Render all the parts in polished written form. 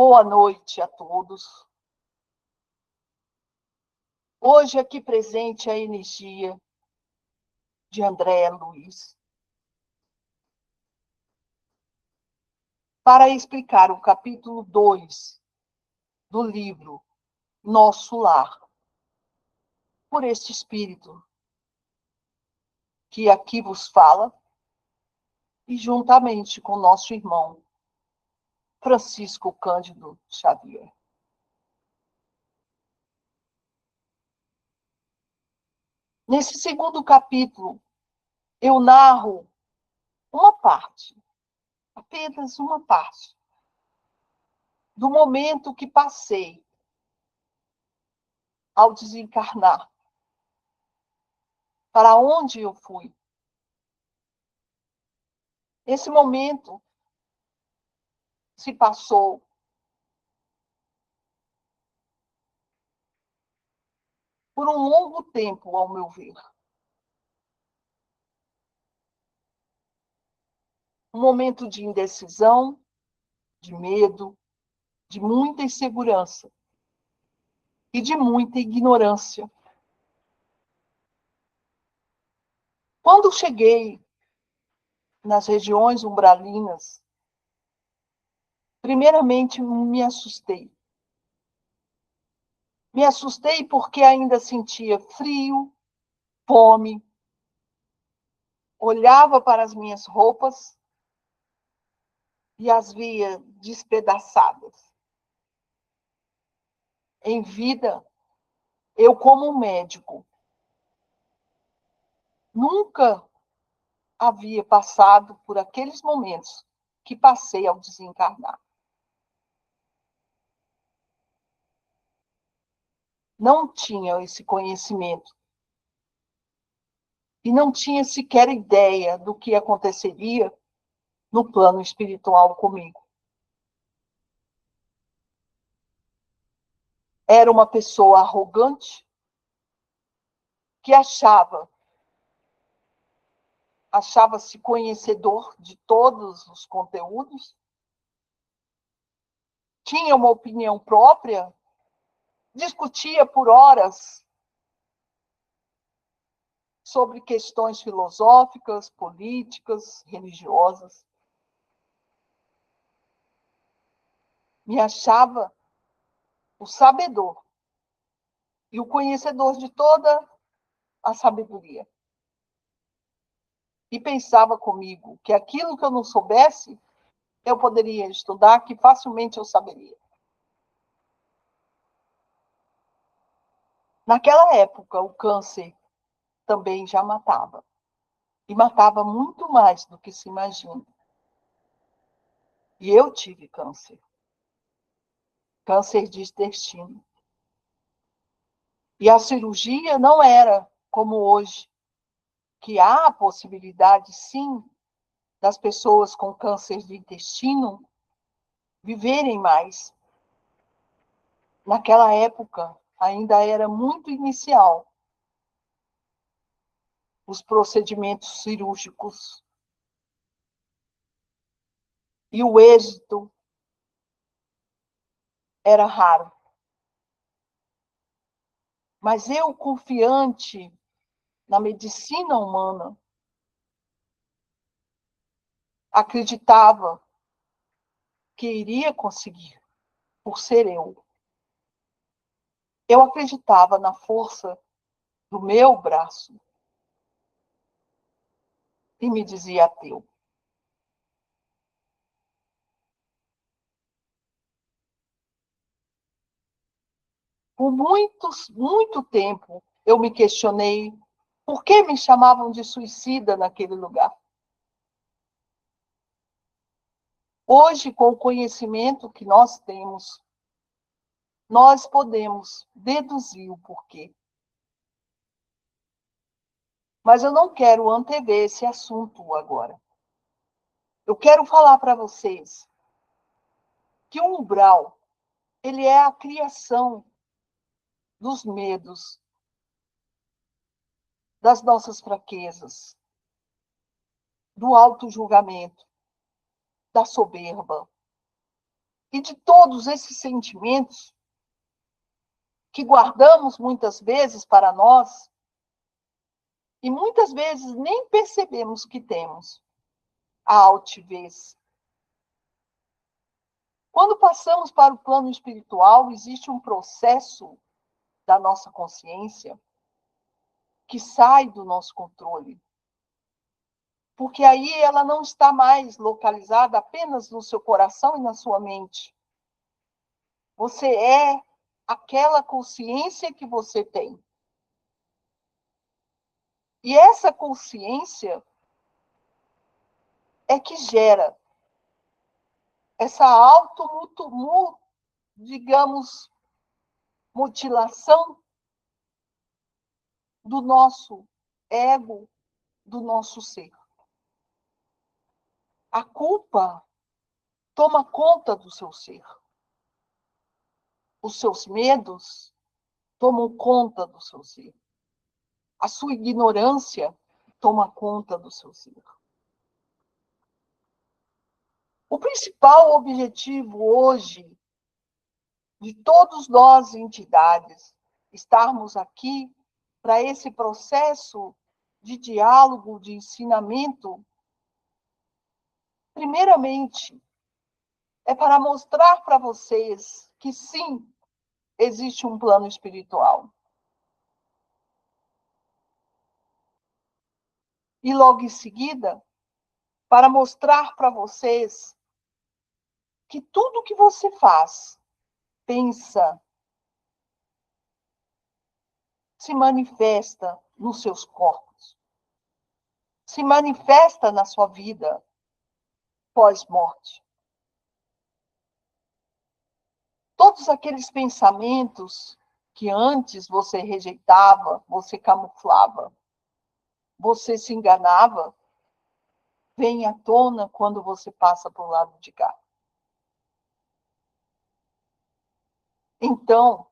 Boa noite a todos. Hoje aqui presente a energia de André Luiz para explicar o capítulo 2 do livro Nosso Lar, por este espírito que aqui vos fala e juntamente com nosso irmão Francisco Cândido Xavier. Nesse segundo capítulo, eu narro uma parte, apenas uma parte, do momento que passei ao desencarnar, para onde eu fui. Esse momento se passou por um longo tempo, ao meu ver. Um momento de indecisão, de medo, de muita insegurança e de muita ignorância. Quando cheguei nas regiões umbralinas, primeiramente me assustei. Me assustei porque ainda sentia frio, fome, olhava para as minhas roupas e as via despedaçadas. Em vida, eu, como médico, nunca havia passado por aqueles momentos que passei ao desencarnar. Não tinha esse conhecimento e não tinha sequer ideia do que aconteceria no plano espiritual comigo. Era uma pessoa arrogante que achava-se conhecedor de todos os conteúdos, tinha uma opinião própria, discutia por horas sobre questões filosóficas, políticas, religiosas. Me achava o sabedor e o conhecedor de toda a sabedoria. E pensava comigo que aquilo que eu não soubesse, eu poderia estudar, que facilmente eu saberia. Naquela época, o câncer também já matava. E matava muito mais do que se imagina. E eu tive câncer. Câncer de intestino. E a cirurgia não era como hoje, que há a possibilidade, sim, das pessoas com câncer de intestino viverem mais. Naquela época, ainda era muito inicial os procedimentos cirúrgicos. E o êxito era raro. Mas eu, confiante na medicina humana, acreditava que iria conseguir, por ser eu. Eu acreditava na força do meu braço e me dizia ateu. Por muito tempo, eu me questionei por que me chamavam de suicida naquele lugar. Hoje, com o conhecimento que nós temos, nós podemos deduzir o porquê. Mas eu não quero antever esse assunto agora. Eu quero falar para vocês que o umbral, ele é a criação dos medos, das nossas fraquezas, do auto-julgamento, da soberba, e de todos esses sentimentos que guardamos muitas vezes para nós e muitas vezes nem percebemos que temos a altivez. Quando passamos para o plano espiritual, existe um processo da nossa consciência que sai do nosso controle. Porque aí ela não está mais localizada apenas no seu coração e na sua mente. Você é aquela consciência que você tem. E essa consciência é que gera essa digamos, mutilação do nosso ego, do nosso ser. A culpa toma conta do seu ser. Os seus medos tomam conta do seu ser. A sua ignorância toma conta do seu ser. O principal objetivo hoje de todos nós, entidades, estarmos aqui para esse processo de diálogo, de ensinamento, primeiramente, é para mostrar para vocês que sim, existe um plano espiritual. E logo em seguida, para mostrar para vocês que tudo que você faz, pensa, se manifesta nos seus corpos, se manifesta na sua vida pós-morte. Todos aqueles pensamentos que antes você rejeitava, você camuflava, você se enganava, vêm à tona quando você passa para o lado de cá. Então,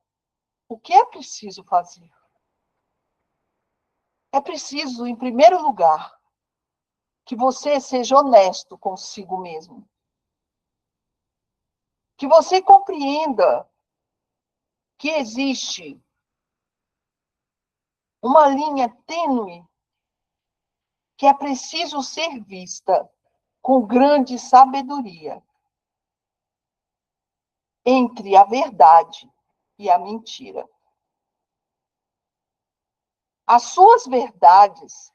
o que é preciso fazer? É preciso, em primeiro lugar, que você seja honesto consigo mesmo. Que você compreenda que existe uma linha tênue que é preciso ser vista com grande sabedoria entre a verdade e a mentira. As suas verdades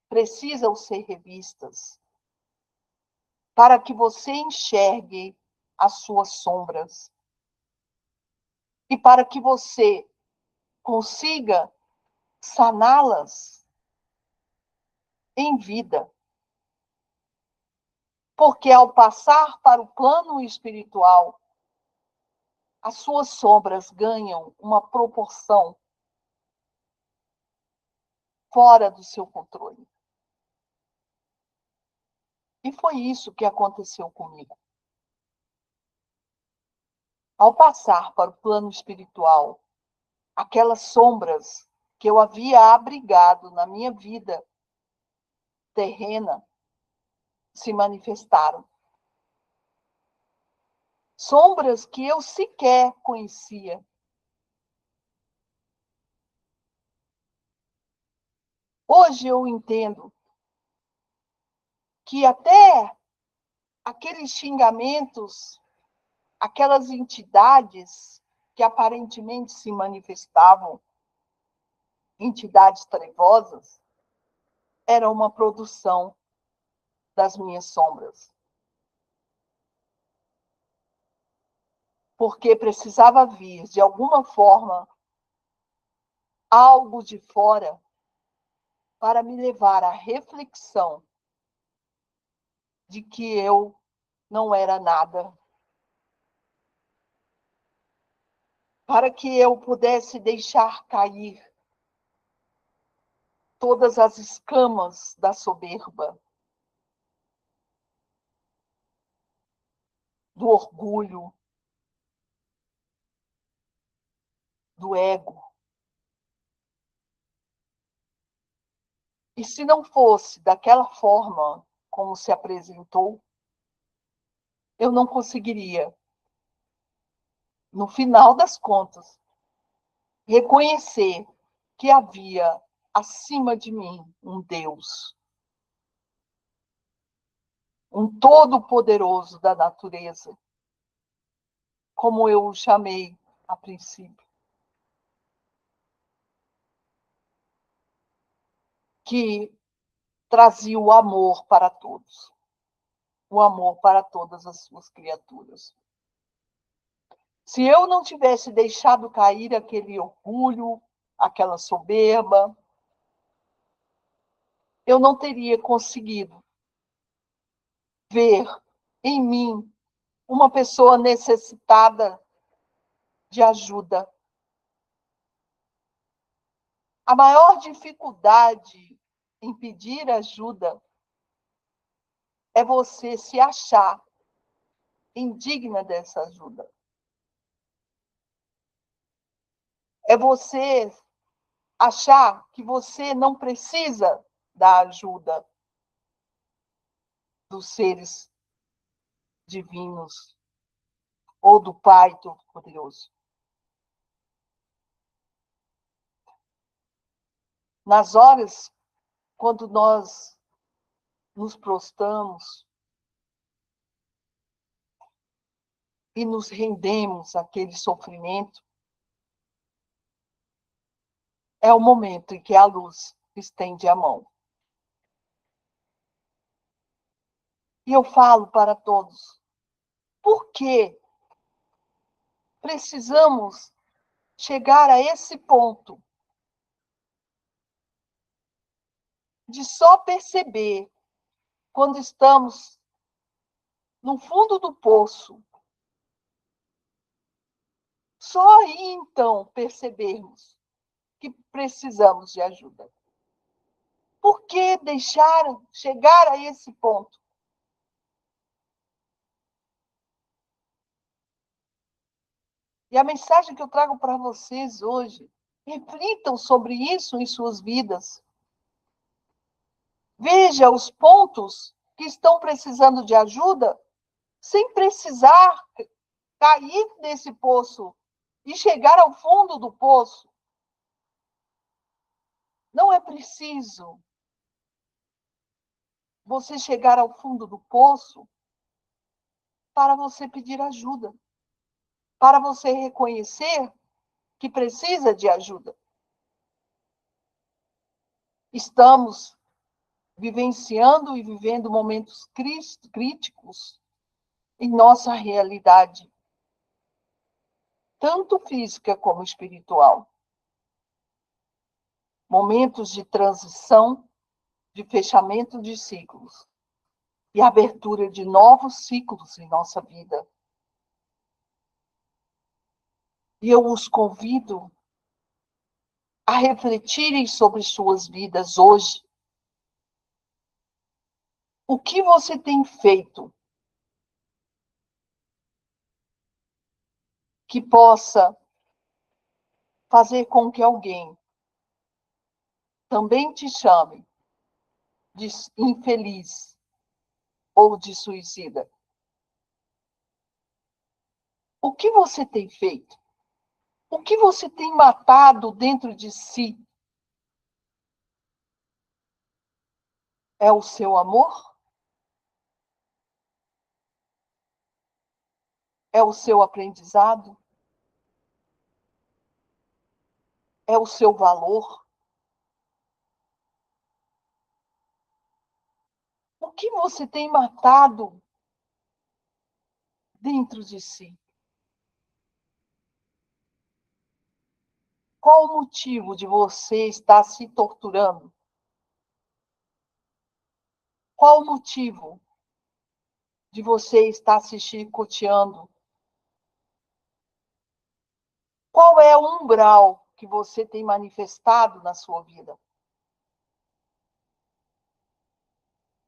precisam ser revistas para que você enxergue as suas sombras e para que você consiga saná-las em vida. Porque ao passar para o plano espiritual, as suas sombras ganham uma proporção fora do seu controle. E foi isso que aconteceu comigo. Ao passar para o plano espiritual, aquelas sombras que eu havia abrigado na minha vida terrena se manifestaram. Sombras que eu sequer conhecia. Hoje eu entendo que até aqueles xingamentos, aquelas entidades que aparentemente se manifestavam, entidades trevosas, eram uma produção das minhas sombras. Porque precisava vir, de alguma forma, algo de fora para me levar à reflexão de que eu não era nada. Para que eu pudesse deixar cair todas as escamas da soberba, do orgulho, do ego. E se não fosse daquela forma como se apresentou, eu não conseguiria no final das contas, reconhecer que havia acima de mim um Deus, um todo-poderoso da natureza, como eu o chamei a princípio, que trazia o amor para todos, o amor para todas as suas criaturas. Se eu não tivesse deixado cair aquele orgulho, aquela soberba, eu não teria conseguido ver em mim uma pessoa necessitada de ajuda. A maior dificuldade em pedir ajuda é você se achar indigna dessa ajuda. É você achar que você não precisa da ajuda dos seres divinos ou do Pai Todo-Poderoso. Nas horas quando nós nos prostramos e nos rendemos àquele sofrimento, é o momento em que a luz estende a mão. E eu falo para todos, por que precisamos chegar a esse ponto de só perceber quando estamos no fundo do poço? Só aí, então, percebermos que precisamos de ajuda. Por que deixar chegar a esse ponto? E a mensagem que eu trago para vocês hoje, reflitam sobre isso em suas vidas. Veja os pontos que estão precisando de ajuda, sem precisar cair nesse poço e chegar ao fundo do poço. Não é preciso você chegar ao fundo do poço para você pedir ajuda, para você reconhecer que precisa de ajuda. Estamos vivenciando e vivendo momentos críticos em nossa realidade, tanto física como espiritual. Momentos de transição, de fechamento de ciclos e abertura de novos ciclos em nossa vida. E eu os convido a refletirem sobre suas vidas hoje. O que você tem feito que possa fazer com que alguém também te chame de infeliz ou de suicida? O que você tem feito? O que você tem matado dentro de si? É o seu amor? É o seu aprendizado? É o seu valor? O que você tem matado dentro de si? Qual o motivo de você estar se torturando? Qual o motivo de você estar se chicoteando? Qual é o umbral que você tem manifestado na sua vida?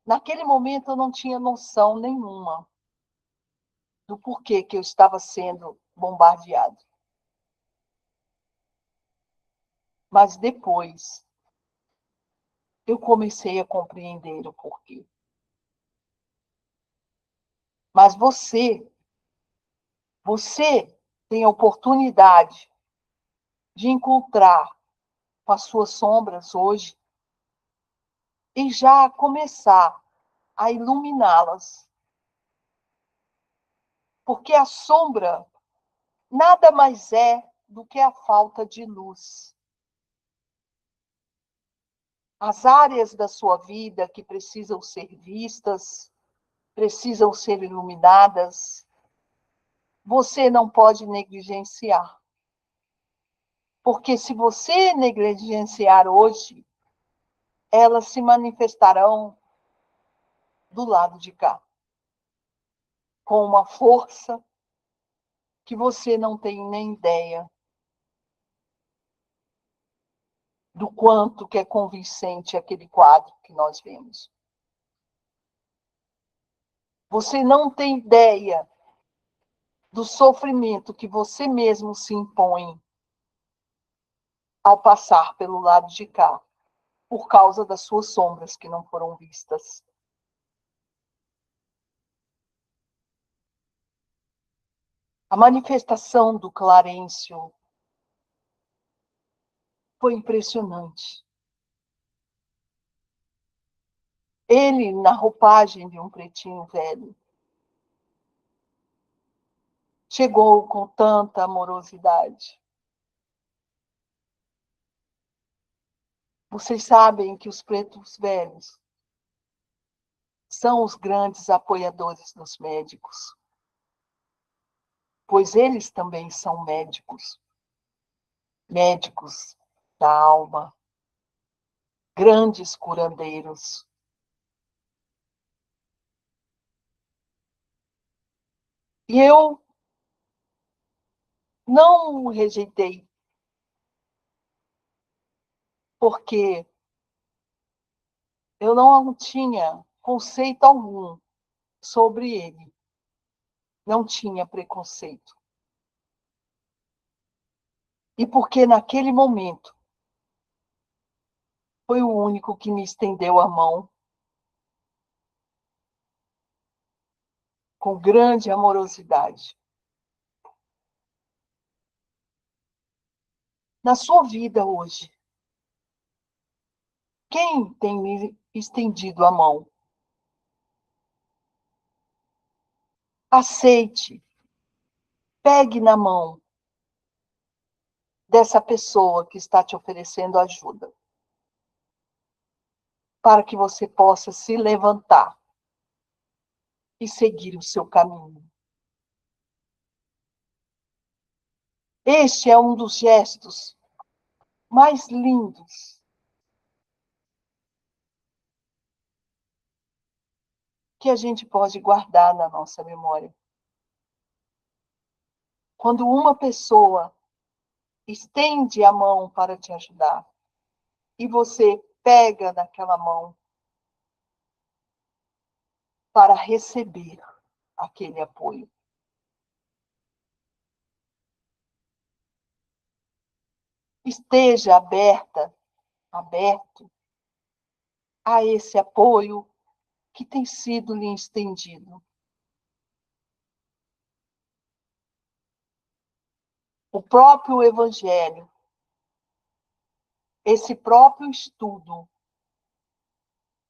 Naquele momento eu não tinha noção nenhuma do porquê que eu estava sendo bombardeado. Mas depois eu comecei a compreender o porquê. Mas você tem a oportunidade de encontrar com as suas sombras hoje e já começar a iluminá-las. Porque a sombra nada mais é do que a falta de luz. As áreas da sua vida que precisam ser vistas, precisam ser iluminadas, você não pode negligenciar. Porque se você negligenciar hoje, elas se manifestarão do lado de cá, com uma força que você não tem nem ideia do quanto que é convincente aquele quadro que nós vemos. Você não tem ideia do sofrimento que você mesmo se impõe ao passar pelo lado de cá, por causa das suas sombras que não foram vistas. A manifestação do Clarencio foi impressionante. Ele, na roupagem de um pretinho velho, chegou com tanta amorosidade. Vocês sabem que os pretos velhos são os grandes apoiadores dos médicos, pois eles também são médicos, médicos da alma, grandes curandeiros. E eu não o rejeitei, porque eu não tinha conceito algum sobre ele, não tinha preconceito. E porque naquele momento foi o único que me estendeu a mão com grande amorosidade. Na sua vida hoje, quem tem me estendido a mão? Aceite, pegue na mão dessa pessoa que está te oferecendo ajuda, para que você possa se levantar e seguir o seu caminho. Este é um dos gestos mais lindos que a gente pode guardar na nossa memória. Quando uma pessoa estende a mão para te ajudar e você pega naquela mão para receber aquele apoio. Esteja aberto a esse apoio que tem sido lhe estendido. O próprio Evangelho, esse próprio estudo,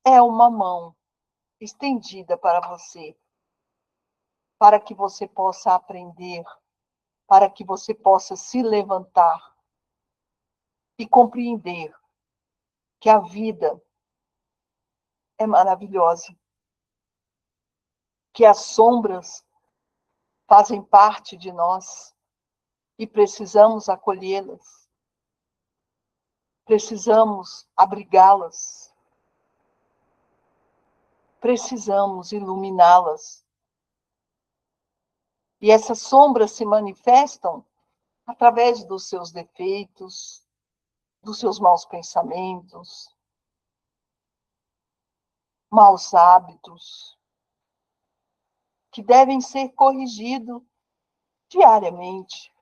é uma mão estendida para você, para que você possa aprender, para que você possa se levantar e compreender que a vida é maravilhosa, que as sombras fazem parte de nós e precisamos acolhê-las, precisamos abrigá-las, precisamos iluminá-las. E essas sombras se manifestam através dos seus defeitos, dos seus maus pensamentos, maus hábitos, que devem ser corrigidos diariamente.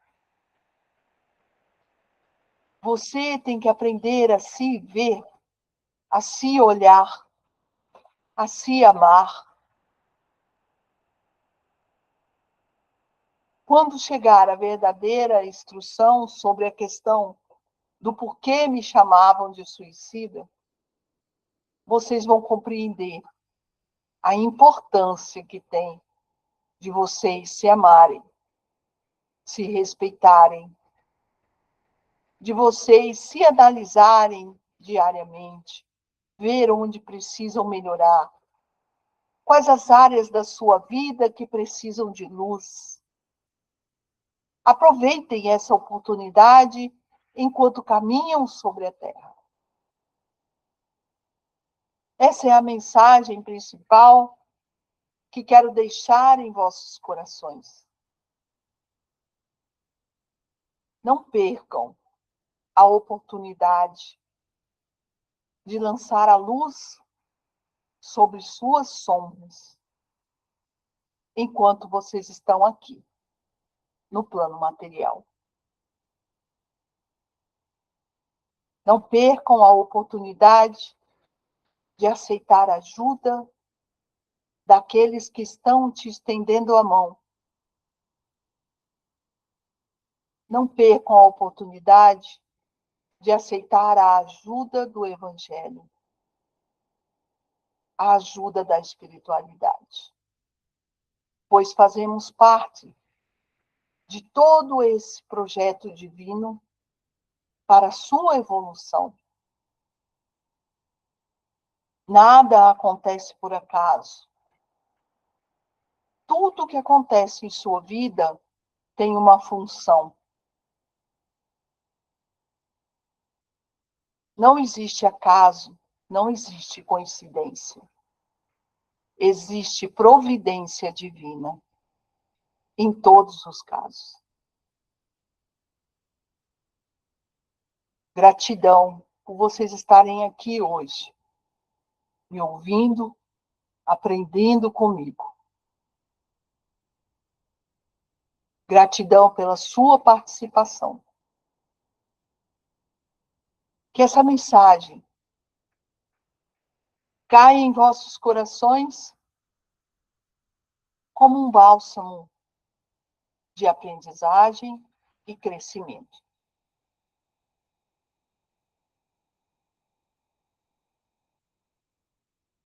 Você tem que aprender a se ver, a se olhar, a se amar. Quando chegar a verdadeira instrução sobre a questão do porquê me chamavam de suicida, vocês vão compreender a importância que tem de vocês se amarem, se respeitarem, de vocês se analisarem diariamente, ver onde precisam melhorar, quais as áreas da sua vida que precisam de luz. Aproveitem essa oportunidade enquanto caminham sobre a terra. Essa é a mensagem principal que quero deixar em vossos corações. Não percam a oportunidade de lançar a luz sobre suas sombras, enquanto vocês estão aqui, no plano material. Não percam a oportunidade de aceitar a ajuda daqueles que estão te estendendo a mão. Não percam a oportunidade de aceitar a ajuda do Evangelho, a ajuda da espiritualidade, pois fazemos parte de todo esse projeto divino para a sua evolução. Nada acontece por acaso. Tudo que acontece em sua vida tem uma função. Não existe acaso, não existe coincidência. Existe providência divina em todos os casos. Gratidão por vocês estarem aqui hoje, me ouvindo, aprendendo comigo. Gratidão pela sua participação. Que essa mensagem caia em vossos corações como um bálsamo de aprendizagem e crescimento.